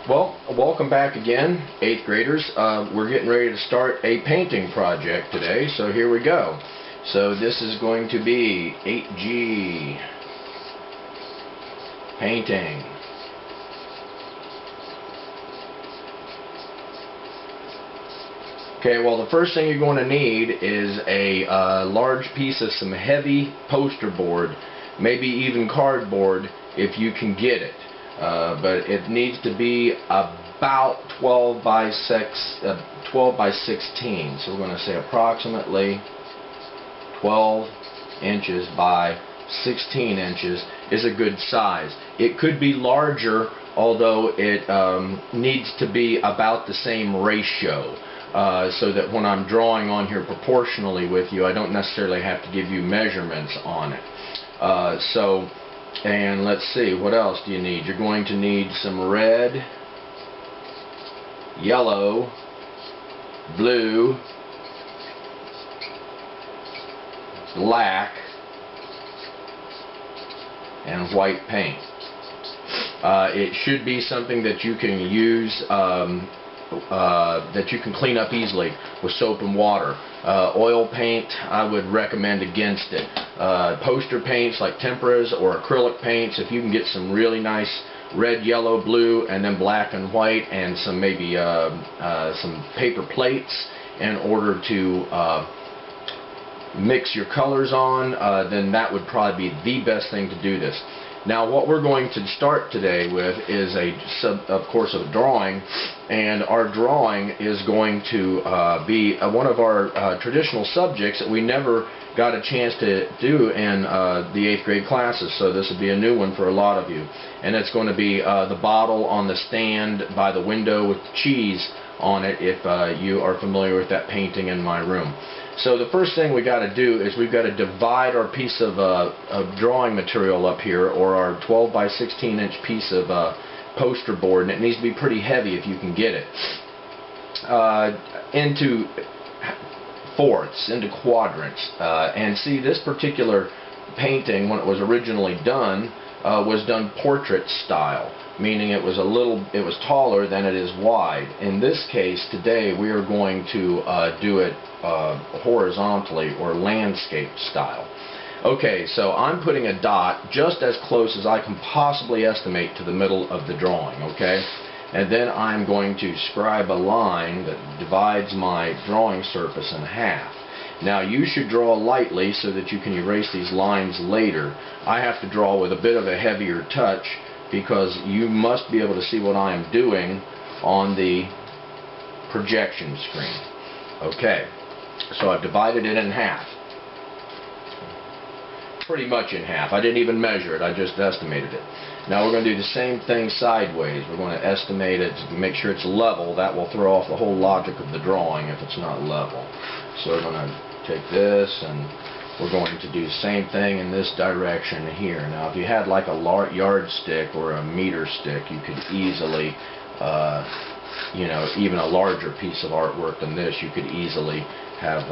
Well, welcome back again, 8th graders. We're getting ready to start a painting project today, so here we go. So this is going to be 8G painting. Okay, well the first thing you're going to need is a large piece of some heavy poster board, maybe even cardboard if you can get it. But it needs to be about 12 by 16. So we're going to say approximately 12 inches by 16 inches is a good size. It could be larger, although it needs to be about the same ratio. So that when I'm drawing on here proportionally with you, I don't necessarily have to give you measurements on it. And let's see, what else do you need? You're going to need some red, yellow, blue, black, and white paint. It should be something that you can use, that you can clean up easily with soap and water. Oil paint, I would recommend against it. Poster paints like temperas or acrylic paints, if you can get some really nice red, yellow, blue, and then black and white, and some maybe some paper plates in order to mix your colors on, then that would probably be the best thing to do this. Now what we're going to start today with is of course a drawing, and our drawing is going to be one of our traditional subjects that we never got a chance to do in the 8th grade classes, so this will be a new one for a lot of you. And it's going to be the bottle on the stand by the window with cheese on it, if you are familiar with that painting in my room. So the first thing we got to do is we've got to divide our piece of drawing material up here, or our 12 by 16 inch piece of poster board, and it needs to be pretty heavy if you can get it, into fourths, into quadrants. And see, this particular painting, when it was originally done, was done portrait style, meaning it was taller than it is wide. In this case today we are going to do it horizontally, or landscape style. Okay, so I'm putting a dot just as close as I can possibly estimate to the middle of the drawing, okay? And then I'm going to scribe a line that divides my drawing surface in half. Now you should draw lightly so that you can erase these lines later. I have to draw with a bit of a heavier touch because you must be able to see what I am doing on the projection screen. Okay, so I've divided it in half. Pretty much in half. I didn't even measure it, I just estimated it. Now we're going to do the same thing sideways. We're going to estimate it to make sure it's level. That will throw off the whole logic of the drawing if it's not level. So we're going to take this, and we're going to do the same thing in this direction here. Now if you had like a yardstick or a meter stick, you could easily, you know, even a larger piece of artwork than this, you could easily have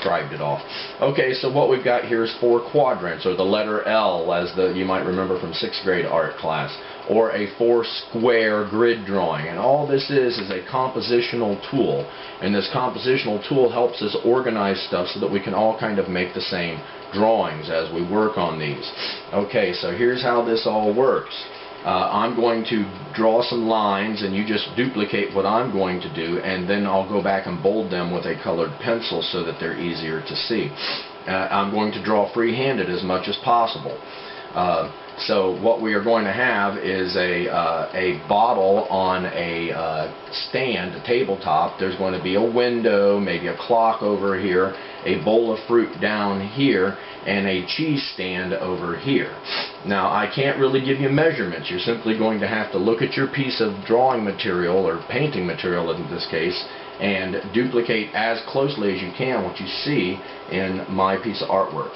scribed it off. Okay, so what we've got here is 4 quadrants, or the letter L, as you might remember from 6th grade art class, or a 4-square grid drawing. And all this is a compositional tool, and this compositional tool helps us organize stuff so that we can all kind of make the same drawings as we work on these. Okay, so here's how this all works. I'm going to draw some lines, and you just duplicate what I'm going to do, and then I'll go back and bold them with a colored pencil so that they're easier to see. I'm going to draw free-handed as much as possible. So what we are going to have is a bottle on a stand, a tabletop. There's going to be a window, maybe a clock over here, a bowl of fruit down here, and a cheese stand over here. Now I can't really give you measurements. You're simply going to have to look at your piece of drawing material, or painting material in this case, and duplicate as closely as you can what you see in my piece of artwork.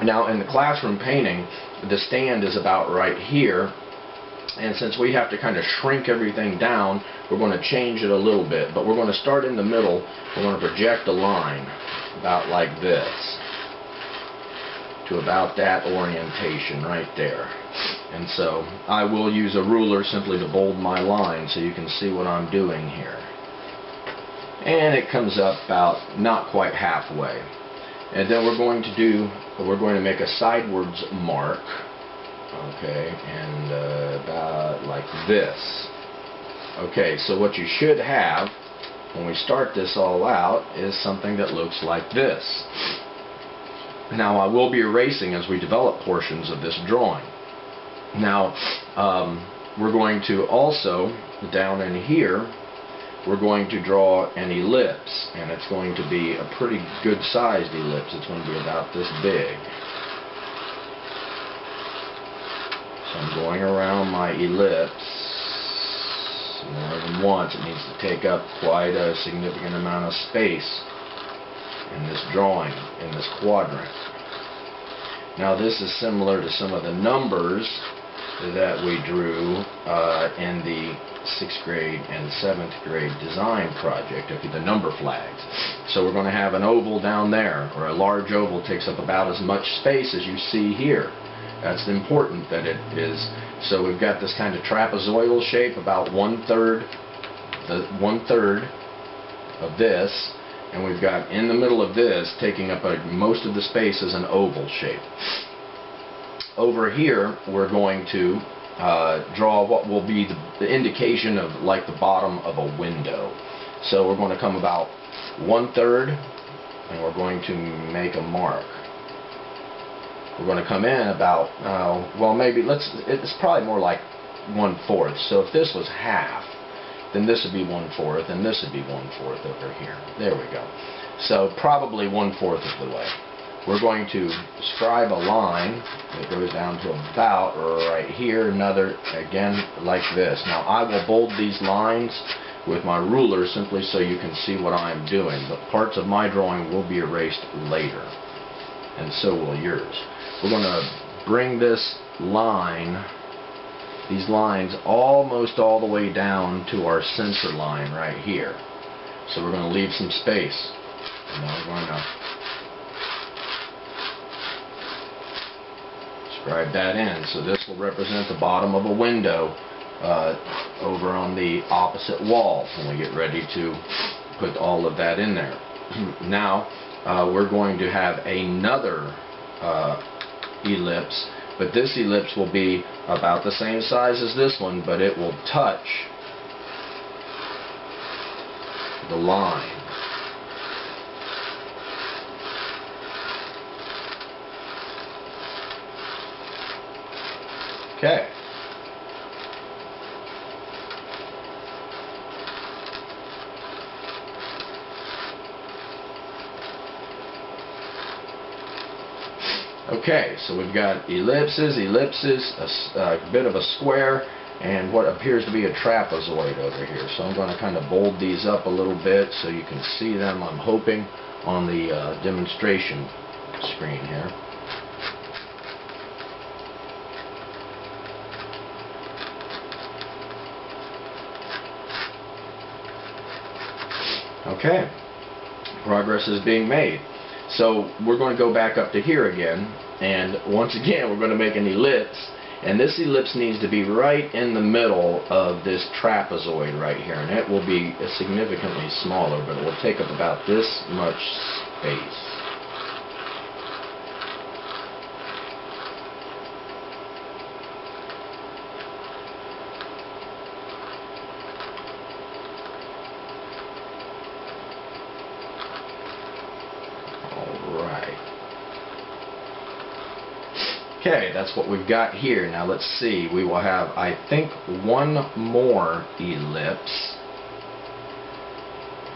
Now in the classroom painting, the stand is about right here, and since we have to kind of shrink everything down, we're going to change it a little bit. But we're going to start in the middle. We're going to project a line about like this to about that orientation right there. And so I will use a ruler simply to bold my line so you can see what I'm doing here. And it comes up about not quite halfway. And then we're going to make a sidewards mark, okay, and about like this. Okay, so what you should have when we start this all out is something that looks like this. Now I will be erasing as we develop portions of this drawing. Now we're going to also, down in here, we're going to draw an ellipse, and it's going to be a pretty good sized ellipse. It's going to be about this big. So I'm going around my ellipse more than once. It needs to take up quite a significant amount of space in this drawing, in this quadrant. Now this is similar to some of the numbers that we drew in the 6th grade and 7th grade design project, okay, the number flags. So we're going to have an oval down there, or a large oval takes up about as much space as you see here. That's important that it is. So we've got this kind of trapezoidal shape, about one-third of this, and we've got in the middle of this, taking up most of the space, is an oval shape. Over here, we're going to draw what will be the indication of like the bottom of a window. So we're going to come about 1/3, and we're going to make a mark. We're going to come in about, well, maybe it's probably more like 1/4. So if this was half, then this would be 1/4, and this would be 1/4 over here. There we go. So probably 1/4 of the way. We're going to scribe a line that goes down to about right here, another, again, like this. Now I will bold these lines with my ruler simply so you can see what I'm doing, but parts of my drawing will be erased later, and so will yours. We're going to bring this line, these lines, almost all the way down to our center line right here. So we're going to leave some space, and then we're going to scribe that in. So this will represent the bottom of a window over on the opposite wall when we get ready to put all of that in there. Now we're going to have another ellipse, but this ellipse will be about the same size as this one, but it will touch the line. Okay. Okay, so we've got ellipses, a bit of a square, and what appears to be a trapezoid over here. So I'm going to kind of bold these up a little bit so you can see them, I'm hoping, on the demonstration screen here. Okay, progress is being made. So we're going to go back up to here again, and once again we're going to make an ellipse, and this ellipse needs to be right in the middle of this trapezoid right here, and it will be significantly smaller, but it will take up about this much space. Okay, that's what we've got here. Now let's see, we will have, I think, one more ellipse,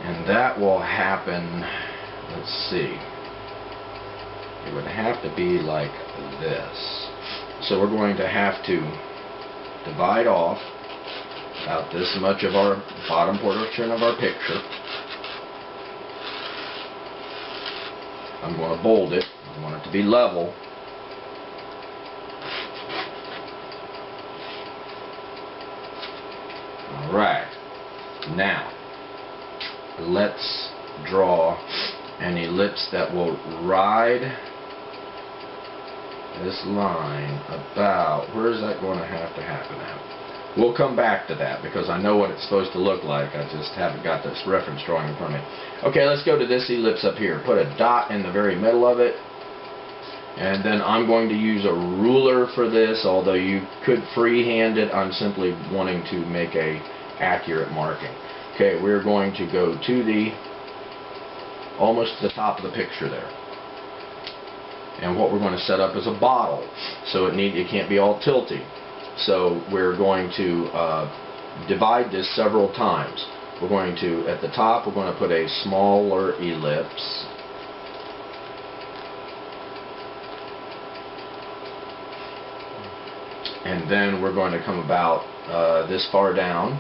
and that will happen, let's see, it would have to be like this. So we're going to have to divide off about this much of our bottom portion of our picture. I'm going to bold it. I want it to be level. Alright, now let's draw an ellipse that will ride this line about, where is that going to have to happen at? We'll come back to that because I know what it's supposed to look like. I just haven't got this reference drawing in front of me. Okay, let's go to this ellipse up here. Put a dot in the very middle of it. And then I'm going to use a ruler for this, although you could freehand it. I'm simply wanting to make a accurate marking. Okay, we're going to go to the, almost the top of the picture there. And what we're going to set up is a bottle. So it can't be all tilty. So we're going to divide this several times. We're going to, at the top, we're going to put a smaller ellipse. And then we're going to come about this far down,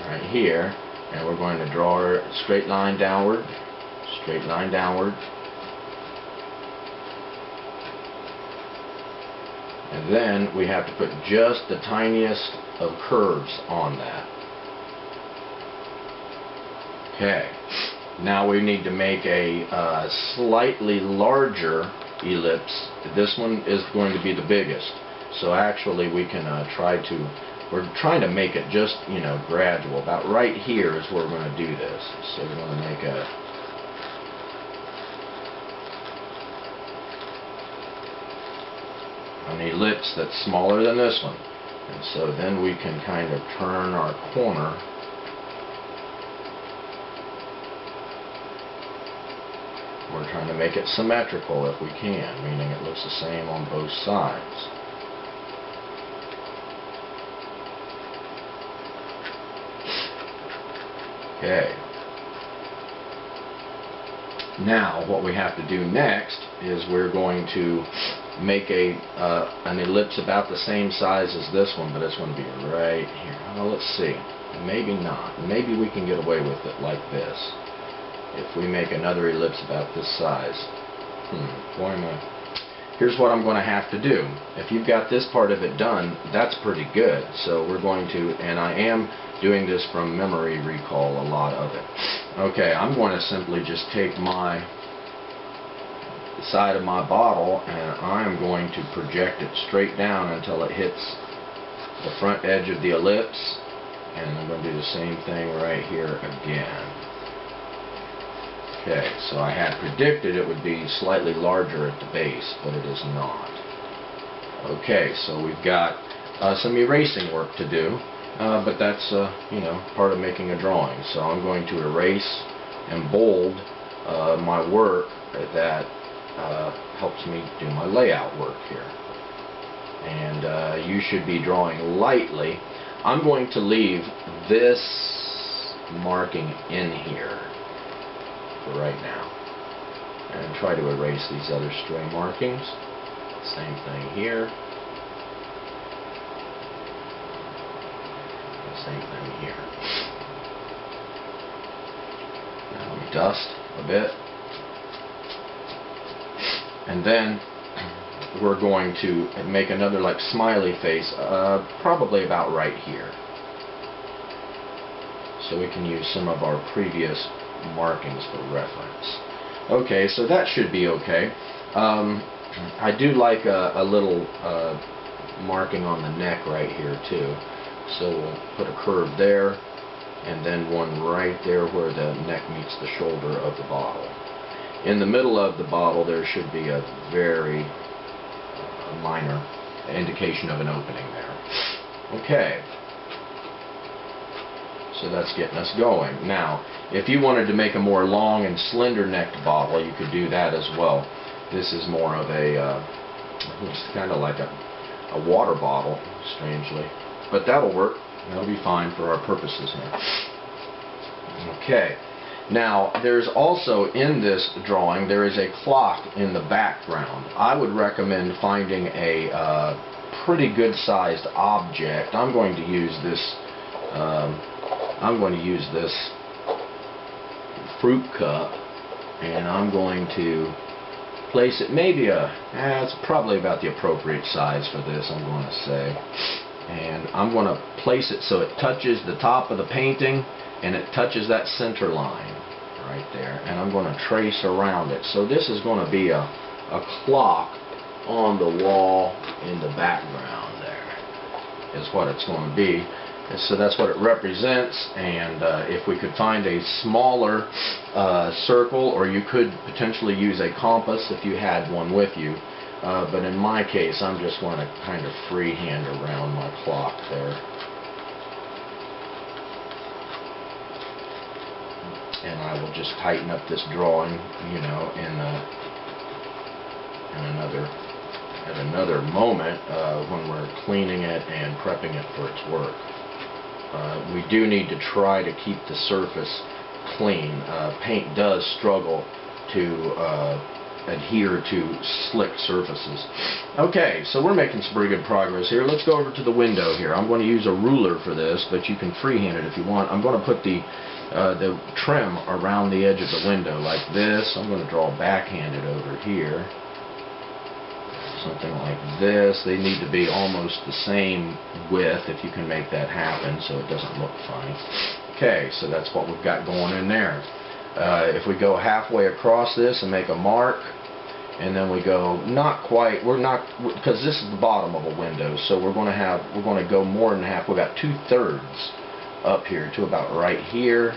right here, and we're going to draw a straight line downward, straight line downward. And then we have to put just the tiniest of curves on that. Okay, now we need to make a slightly larger ellipse. This one is going to be the biggest. So actually we can we're trying to make it just, gradual. About right here is where we're going to do this. So we're going to make an ellipse that's smaller than this one. And so then we can kind of turn our corner We're trying to make it symmetrical if we can, meaning it looks the same on both sides. Okay. Now what we have to do next is we're going to make an ellipse about the same size as this one, but it's going to be right here. Well, let's see. Maybe not. Maybe we can get away with it like this. If we make another ellipse about this size. Here's what I'm going to have to do. If you've got this part of it done, that's pretty good. So we're going to, and I am doing this from memory recall, a lot of it. Okay, I'm going to simply just take the side of my bottle and I'm going to project it straight down until it hits the front edge of the ellipse, and I'm going to do the same thing right here again. Okay, so I had predicted it would be slightly larger at the base, but it is not. Okay, so we've got some erasing work to do, but that's part of making a drawing. So I'm going to erase and bold my work that helps me do my layout work here. And you should be drawing lightly. I'm going to leave this marking in here for right now and try to erase these other stray markings. Same thing here. Same thing here. Now let me dust a bit. And then we're going to make another like smiley face, probably about right here. So we can use some of our previous markings for reference. Okay, so that should be okay. I do like a little marking on the neck right here too. So we'll put a curve there, and then one right there where the neck meets the shoulder of the bottle. In the middle of the bottle there should be a very minor indication of an opening there. Okay. So that's getting us going. Now, if you wanted to make a more long and slender-necked bottle, you could do that as well. This is more of it's kind of like a water bottle, strangely. But that'll work. That'll be fine for our purposes here. Okay. Now, there's also in this drawing, there is a clock in the background. I would recommend finding a pretty good-sized object. I'm going to use this fruit cup, and I'm going to place it maybe it's probably about the appropriate size for this, I'm going to say. And I'm going to place it so it touches the top of the painting and it touches that center line right there, and I'm going to trace around it. So this is going to be a a clock on the wall in the background there is what it's going to be. And so that's what it represents, and if we could find a smaller circle, or you could potentially use a compass if you had one with you, but in my case I'm just going to kind of freehand around my clock there. And I will just tighten up this drawing, you know, at another moment when we're cleaning it and prepping it for its work. We do need to try to keep the surface clean. Paint does struggle to adhere to slick surfaces. Okay, so we're making some pretty good progress here. Let's go over to the window here. I'm going to use a ruler for this, but you can freehand it if you want. I'm going to put the trim around the edge of the window like this. I'm going to draw backhanded over here. Something like this. They need to be almost the same width if you can make that happen so it doesn't look funny. Okay, so that's what we've got going in there. If we go halfway across this and make a mark, and then we go not quite, because this is the bottom of a window, so we're going to go more than half. We've got 2/3 up here to about right here.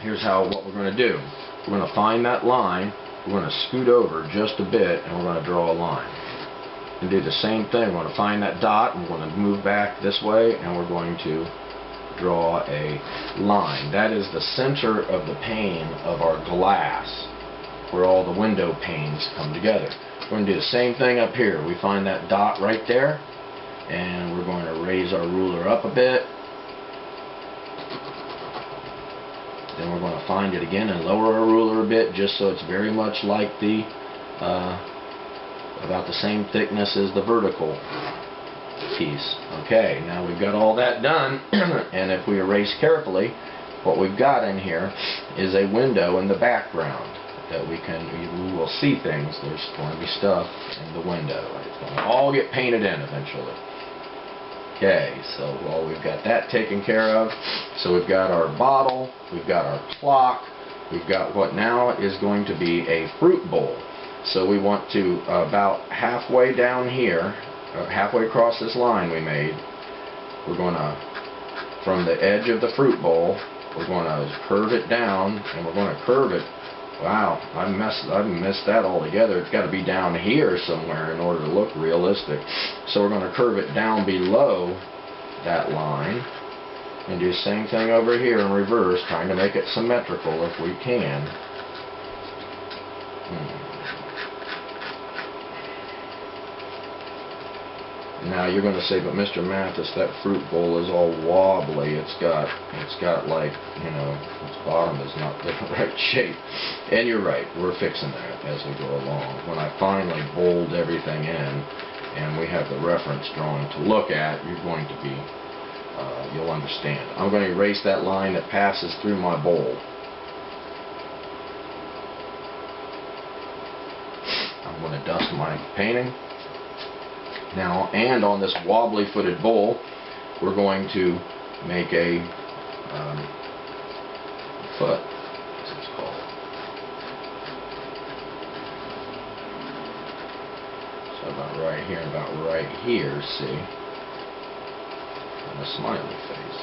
Here's what we're going to do. We're going to find that line. We're going to scoot over just a bit, and we're going to draw a line. And do the same thing. We're going to find that dot, and we're going to move back this way, and we're going to draw a line. That is the center of the pane of our glass, where all the window panes come together. We're going to do the same thing up here. We find that dot right there, and we're going to raise our ruler up a bit. Then we're going to find it again and lower our ruler a bit, just so it's very much like the about the same thickness as the vertical piece. Okay, now we've got all that done, and if we erase carefully, what we've got in here is a window in the background that we will see things. There's going to be stuff in the window. It's going to all get painted in eventually. Okay, so we've got that taken care of. So we've got our bottle, we've got our clock, we've got what now is going to be a fruit bowl. So we want to, about halfway down here, halfway across this line we made, we're going to, from the edge of the fruit bowl, we're going to curve it down, and we're going to curve it. Wow, I messed that all together. It's got to be down here somewhere in order to look realistic. So we're going to curve it down below that line and do the same thing over here in reverse, trying to make it symmetrical if we can. Now you're going to say, but Mr. Mathis, that fruit bowl is all wobbly. It's got like, you know, its bottom is not the right shape. And you're right. We're fixing that as we go along. When I finally bold everything in and we have the reference drawing to look at, you're going to be, you'll understand. I'm going to erase that line that passes through my bowl. I'm going to dust my painting. Now, and on this wobbly-footed bowl, we're going to make a foot, as it's called. So about right here, see, and a smiley face.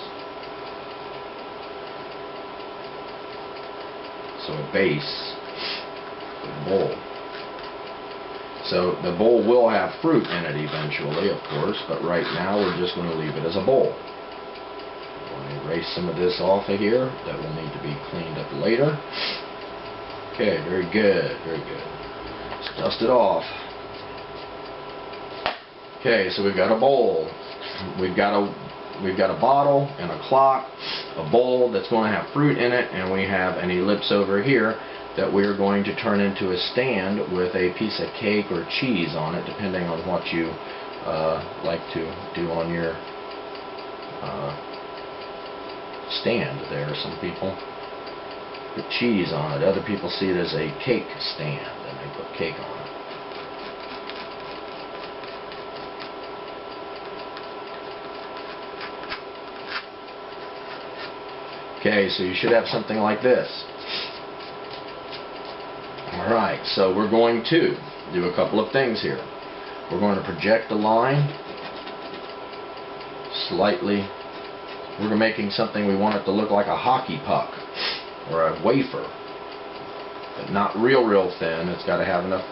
So a base for the bowl. So the bowl will have fruit in it eventually, of course, but right now we're just going to leave it as a bowl. I'm going to erase some of this off of here. That will need to be cleaned up later. Okay, very good, very good. Let's dust it off. Okay, so we've got a bowl. We've got a bottle and a clock, a bowl that's going to have fruit in it, and we have an ellipse over here that we're going to turn into a stand with a piece of cake or cheese on it, depending on what you like to do on your stand there. Some people put cheese on it. Other people see it as a cake stand, and they put cake on it. Okay, so you should have something like this. Alright, so we're going to do a couple of things here. We're going to project the line slightly. We're making something we want it to look like a hockey puck or a wafer, but not real thin. It's got to have enough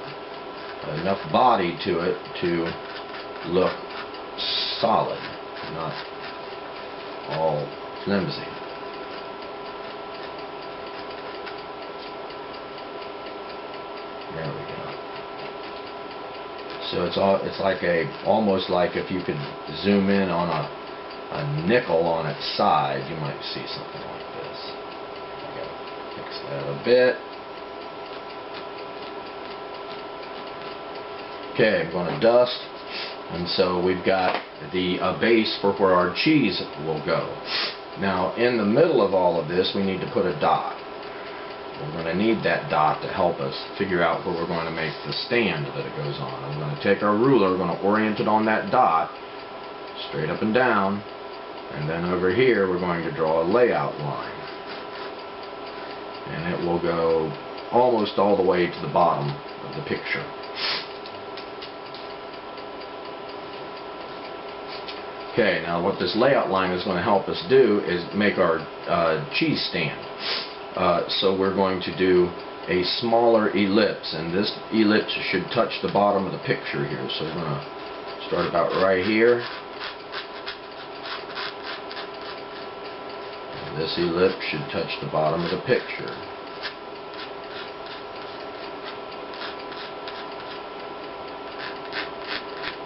body to it to look solid, not all flimsy. There we go. So it's like almost like if you could zoom in on a nickel on its side, you might see something like this. I gotta fix that a bit. Okay, I'm going to dust, and so we've got the base for where our cheese will go. Now, in the middle of all of this, we need to put a dot. We're going to need that dot to help us figure out where we're going to make the stand that it goes on. I'm going to take our ruler, we're going to orient it on that dot, straight up and down, and then over here we're going to draw a layout line. And it will go almost all the way to the bottom of the picture. Okay, now what this layout line is going to help us do is make our cheese stand. So we're going to do a smaller ellipse, and this ellipse should touch the bottom of the picture here. So we're going to start about right here. And this ellipse should touch the bottom of the picture.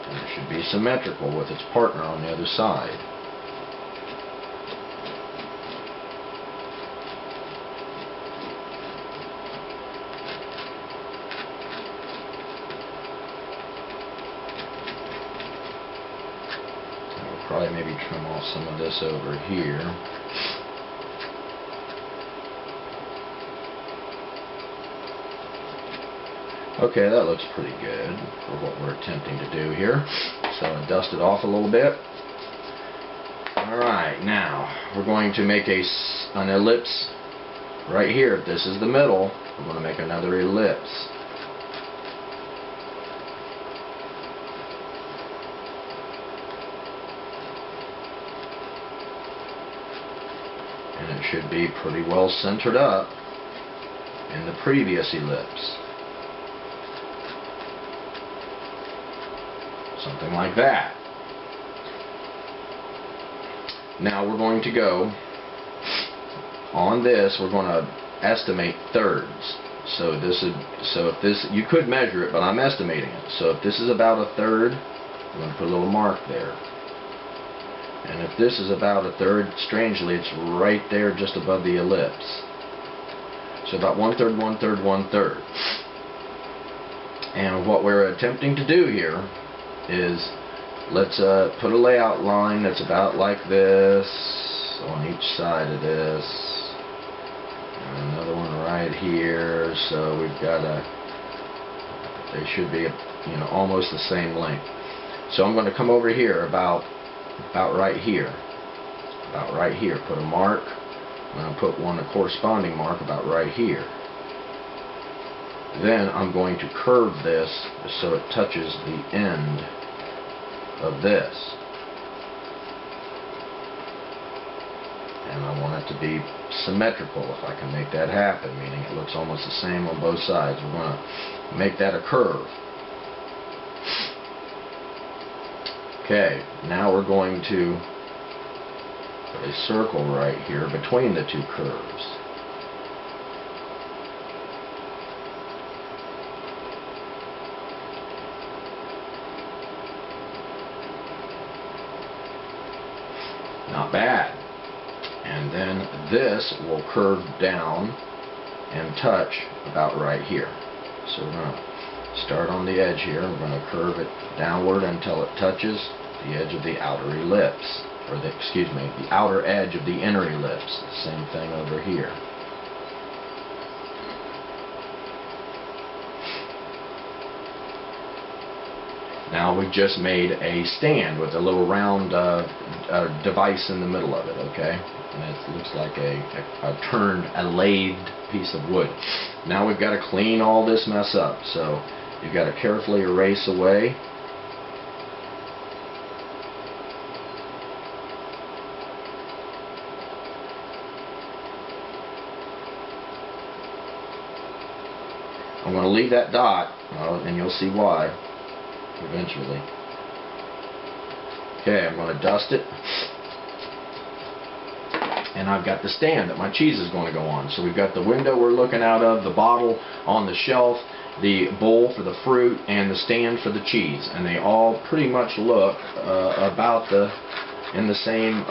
And it should be symmetrical with its partner on the other side. Probably maybe trim off some of this over here. Okay, that looks pretty good for what we're attempting to do here. So I dust it off a little bit. Alright, now we're going to make an ellipse right here. If this is the middle, we're going to make another ellipse. And it should be pretty well centered up in the previous ellipse. Something like that. Now we're going to go on this, we're going to estimate thirds. So if this, you could measure it, but I'm estimating it. So if this is about a third, I'm going to put a little mark there. And if this is about a third, strangely, it's right there just above the ellipse. So about 1/3, 1/3, 1/3. And what we're attempting to do here is, let's put a layout line that's about like this on each side of this. And another one right here. So we've got they should be, almost the same length. So I'm going to come over here about right here. About right here. Put a mark. I'm going to put a corresponding mark about right here. Then I'm going to curve this so it touches the end of this. And I want it to be symmetrical if I can make that happen, meaning it looks almost the same on both sides. We're going to make that a curve. Okay, now we're going to put a circle right here between the two curves. Not bad. And then this will curve down and touch about right here. So we're going to start on the edge here. We're going to curve it downward until it touches the edge of the outer ellipse, or the outer edge of the inner ellipse. Same thing over here. Now we've just made a stand with a little round device in the middle of it, okay? And it looks like a lathed piece of wood. Now we've got to clean all this mess up. So you've got to carefully erase away. I'm going to leave that dot, and you'll see why eventually. Okay, I'm going to dust it. And I've got the stand that my cheese is going to go on. So we've got the window we're looking out of, the bottle on the shelf, the bowl for the fruit, and the stand for the cheese. And they all pretty much look in the same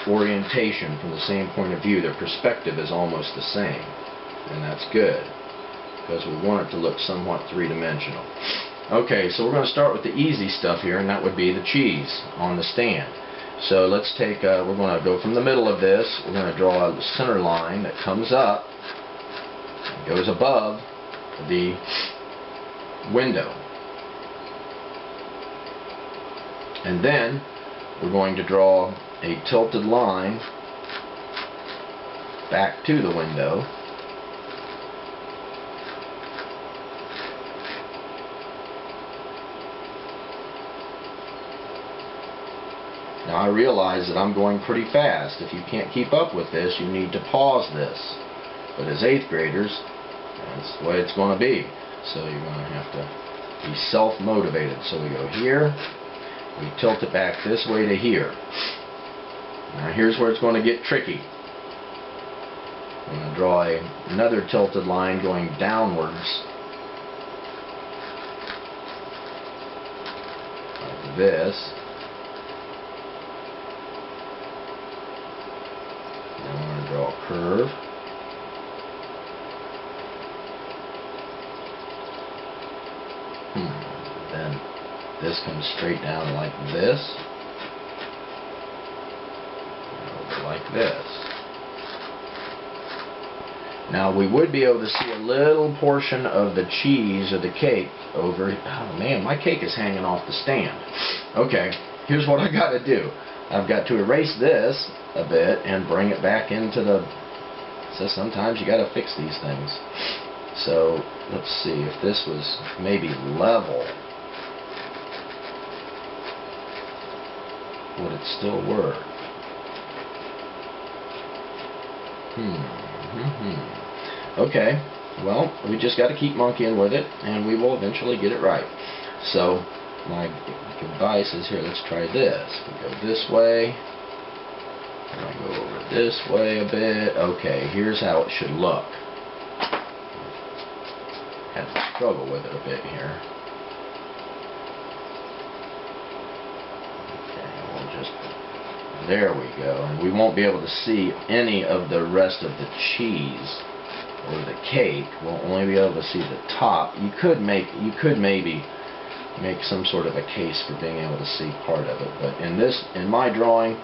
orientation, from the same point of view. Their perspective is almost the same. And that's good, because we want it to look somewhat three-dimensional. Okay, so we're going to start with the easy stuff here, and that would be the cheese on the stand. So let's take, we're going to go from the middle of this, we're going to draw a center line that comes up, and goes above the window. And then we're going to draw a tilted line back to the window. Now I realize that I'm going pretty fast. If you can't keep up with this, you need to pause this. But as 8th graders, that's the way it's going to be. So you're going to have to be self-motivated. So we go here, we tilt it back this way to here. Now here's where it's going to get tricky. I'm going to draw another tilted line going downwards, like this. Draw a curve. Then this comes straight down like this. And over like this. Now we would be able to see a little portion of the cheese or the cake over. Oh man, my cake is hanging off the stand. Okay, here's what I got to do. I've got to erase this a bit and bring it back into the... So sometimes you got to fix these things. So let's see if this was maybe level. Would it still work? Okay, well, we just got to keep monkeying with it, and we will eventually get it right. So my advice is, here, let's try this. We go this way, and I go over this way a bit. Okay, here's how it should look. Had to struggle with it a bit here. Okay, we'll just, there we go. And we won't be able to see any of the rest of the cheese or the cake. We'll only be able to see the top. You could maybe make some sort of a case for being able to see part of it, but in my drawing,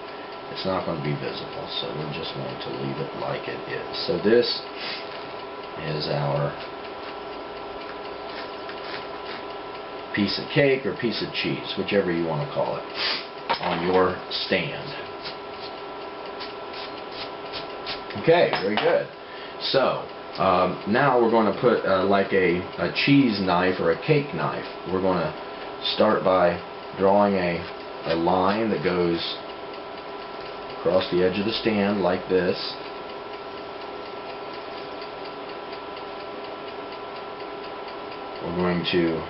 it's not going to be visible, so we're just going to leave it like it is. So this is our piece of cake or piece of cheese, whichever you want to call it, on your stand. Okay, very good. So now we're going to put like a cheese knife or a cake knife. We're going to start by drawing a line that goes across the edge of the stand like this. We're going to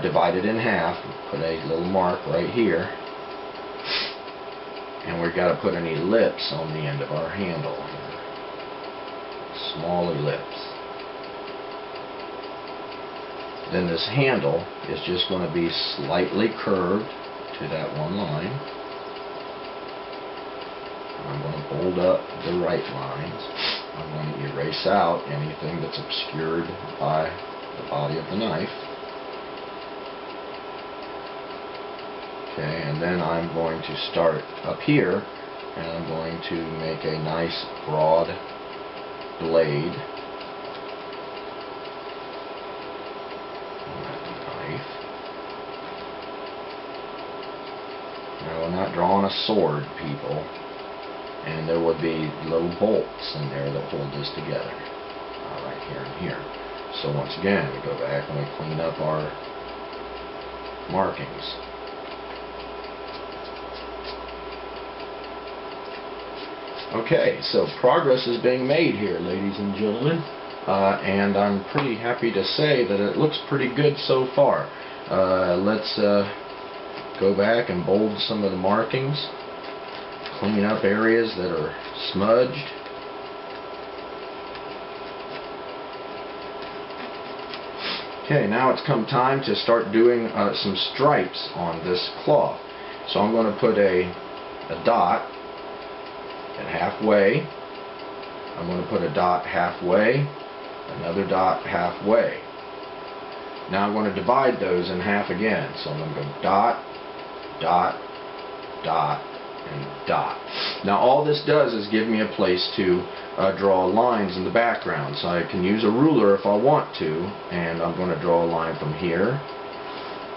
divide it in half, put a little mark right here, and we've got to put an ellipse on the end of our handle. Small ellipse. Then this handle is just going to be slightly curved to that one line. I'm going to hold up the right lines. I'm going to erase out anything that's obscured by the body of the knife. Okay, and then I'm going to start up here, and I'm going to make a nice broad blade on that knife. we're not drawing a sword, people. And there would be little bolts in there that hold this together. Right here and here. So once again, we go back and we clean up our markings. Okay, so progress is being made here, ladies and gentlemen. And I'm pretty happy to say that it looks pretty good so far. Let's go back and bold some of the markings. Clean up areas that are smudged. Okay, now it's come time to start doing some stripes on this cloth. So I'm going to put a dot at halfway. I'm going to put a dot halfway, another dot halfway. Now I'm going to divide those in half again. So I'm going to go dot, dot, dot, and dot. Now all this does is give me a place to draw lines in the background. So I can use a ruler if I want to, and I'm going to draw a line from here,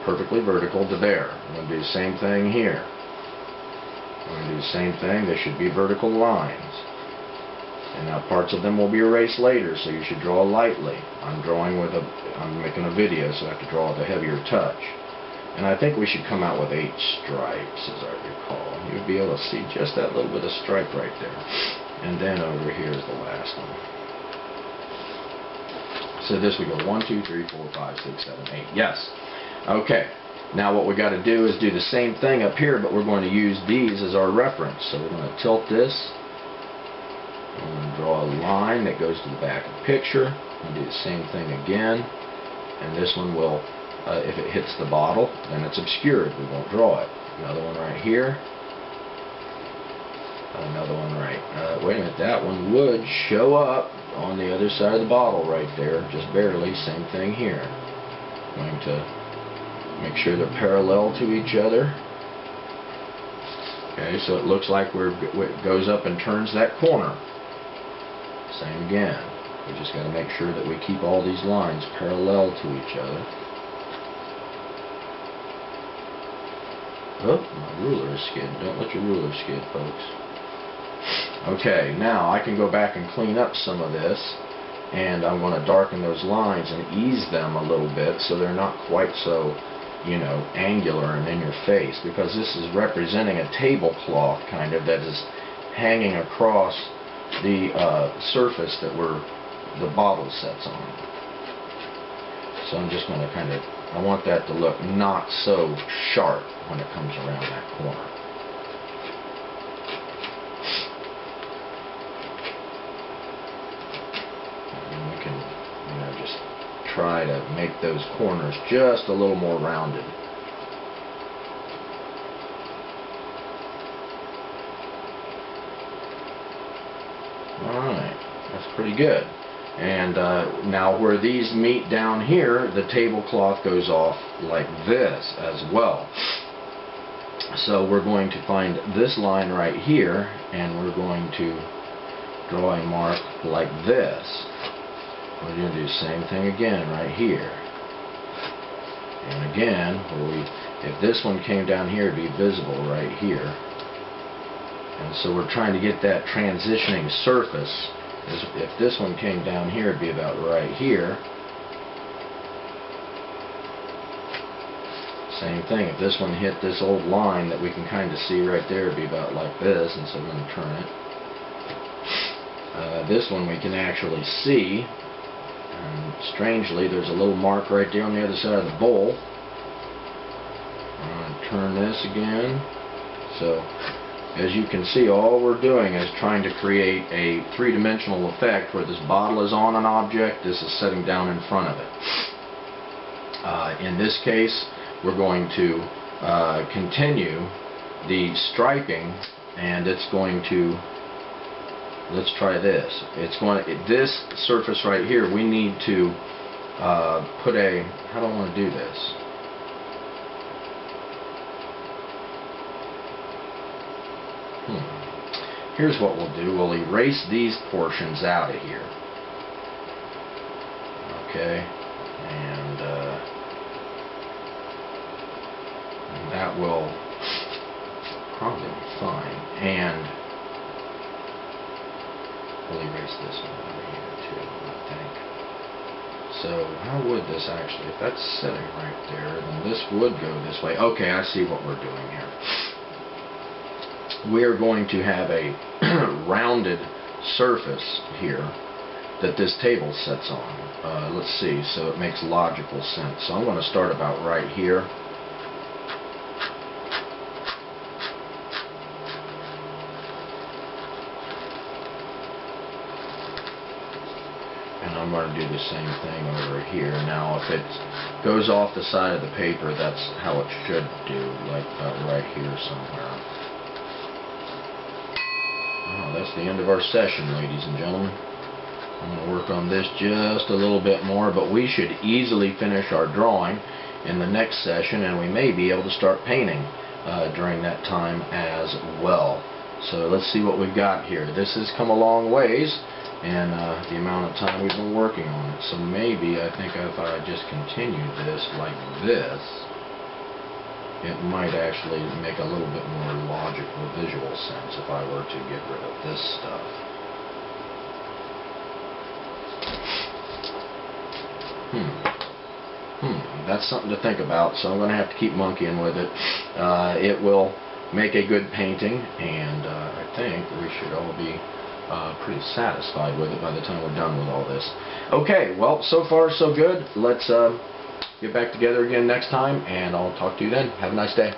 perfectly vertical, to there. I'm going to do the same thing here. I'm going to do the same thing. There should be vertical lines. And now parts of them will be erased later, so you should draw lightly. I'm making a video, so I have to draw with a heavier touch. And I think we should come out with 8 stripes, as I recall. You'll be able to see just that little bit of stripe right there. And then over here is the last one. So this we go 1, 2, 3, 4, 5, 6, 7, 8. Yes. Okay. Now what we got to do is do the same thing up here, but we're going to use these as our reference. So we're going to tilt this. I'm going to draw a line that goes to the back of the picture. I'm going to do the same thing again. And this one will, if it hits the bottle, then it's obscured. We won't draw it. Another one right here. Another one right. Wait a minute, that one would show up on the other side of the bottle right there, just barely. Same thing here. Going to make sure they're parallel to each other. Okay, so it looks like it goes up and turns that corner. Same again. We just got to make sure that we keep all these lines parallel to each other. Oh, my ruler is skid. Don't let your ruler skid, folks. Okay, now I can go back and clean up some of this, and I'm going to darken those lines and ease them a little bit so they're not quite so, you know, angular and in your face, because this is representing a tablecloth kind of that is hanging across the surface that the bottle sets on. So I'm just going to kind of, I want that to look not so sharp when it comes around that corner. And we can, you know, just try to make those corners just a little more rounded. Alright, that's pretty good. And now where these meet down here, the tablecloth goes off like this as well. So we're going to find this line right here, and we're going to draw a mark like this. We're going to do the same thing again right here. And again, if this one came down here, it'd be visible right here. And so we're trying to get that transitioning surface. If this one came down here, it'd be about right here. Same thing. If this one hit this old line that we can kind of see right there, it'd be about like this, and so I'm going to turn it. This one we can actually see. And strangely, there's a little mark right there on the other side of the bowl. I'm going to turn this again. So, as you can see, all we're doing is trying to create a three-dimensional effect where this bottle is on an object, this is sitting down in front of it. In this case, we're going to continue the striping, and it's going to, let's try this. This surface right here, we need to put a, how do I want to do this? Here's what we'll do. We'll erase these portions out of here. Okay, and that will probably be fine. And we'll erase this one over here too, I think. So how would this actually, if that's sitting right there, then this would go this way. Okay, I see what we're doing here. We are going to have a rounded surface here that this table sits on. Let's see, so it makes logical sense. So I'm going to start about right here. And I'm going to do the same thing over here. Now if it goes off the side of the paper, that's how it should do, like right here somewhere. Oh, that's the end of our session, ladies and gentlemen. I'm going to work on this just a little bit more, but we should easily finish our drawing in the next session, and we may be able to start painting during that time as well. So let's see what we've got here. This has come a long ways, and the amount of time we've been working on it. So maybe, I think if I just continued this like this, it might actually make a little bit more logical visual sense if I were to get rid of this stuff. That's something to think about, so I'm going to have to keep monkeying with it. It will make a good painting, and I think we should all be pretty satisfied with it by the time we're done with all this. Okay, well, so far so good. Let's get back together again next time, and I'll talk to you then. Have a nice day.